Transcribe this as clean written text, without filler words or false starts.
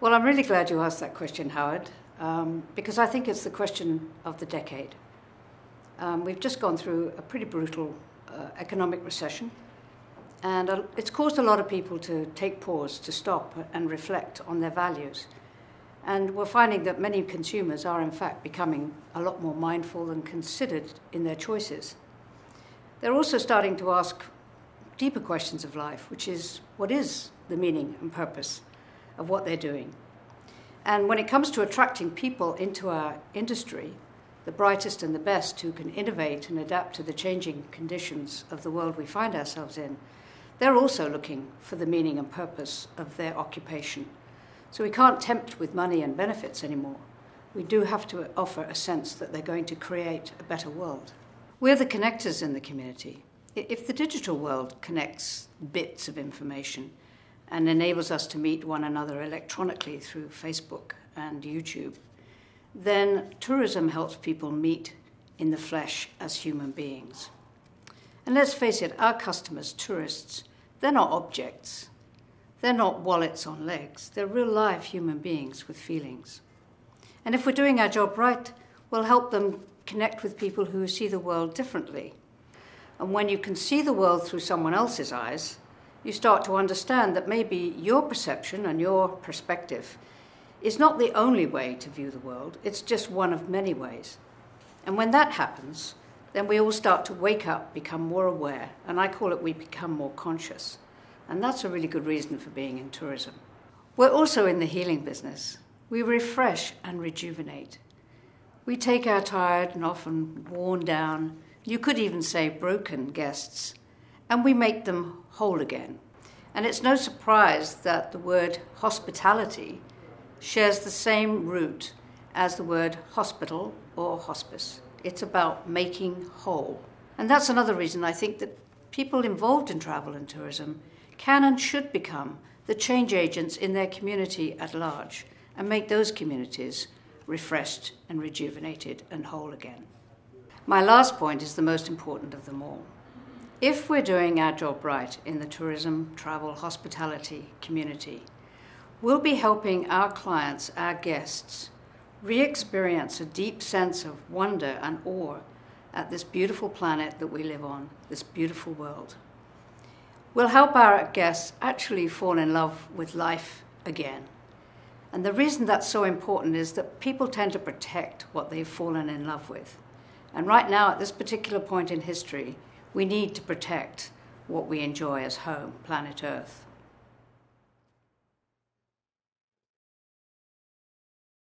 Well, I'm really glad you asked that question, Howard, because I think it's the question of the decade. We've just gone through a pretty brutal economic recession, and it's caused a lot of people to take pause, to stop and reflect on their values. And we're finding that many consumers are, in fact, becoming a lot more mindful and considered in their choices. They're also starting to ask deeper questions of life, which is, what is the meaning and purpose of what they're doing? And when it comes to attracting people into our industry, the brightest and the best who can innovate and adapt to the changing conditions of the world we find ourselves in, they're also looking for the meaning and purpose of their occupation. So we can't tempt with money and benefits anymore. We do have to offer a sense that they're going to create a better world. We're the connectors in the community. If the digital world connects bits of information and enables us to meet one another electronically through Facebook and YouTube, then tourism helps people meet in the flesh as human beings. And let's face it, our customers, tourists, they're not objects. They're not wallets on legs. They're real live human beings with feelings. And if we're doing our job right, we'll help them connect with people who see the world differently. And when you can see the world through someone else's eyes, you start to understand that maybe your perception and your perspective is not the only way to view the world. It's just one of many ways. And when that happens, then we all start to wake up, become more aware, and I call it we become more conscious. And that's a really good reason for being in tourism. We're also in the healing business. We refresh and rejuvenate. We take our tired and often worn down, you could even say broken guests, and we make them whole again. And it's no surprise that the word hospitality shares the same root as the word hospital or hospice. It's about making whole. And that's another reason I think that people involved in travel and tourism can and should become the change agents in their community at large and make those communities refreshed and rejuvenated and whole again. My last point is the most important of them all. If we're doing our job right in the tourism, travel, hospitality community, we'll be helping our clients, our guests, re-experience a deep sense of wonder and awe at this beautiful planet that we live on, this beautiful world. We'll help our guests actually fall in love with life again. And the reason that's so important is that people tend to protect what they've fallen in love with. And right now, at this particular point in history, we need to protect what we enjoy as home, planet Earth.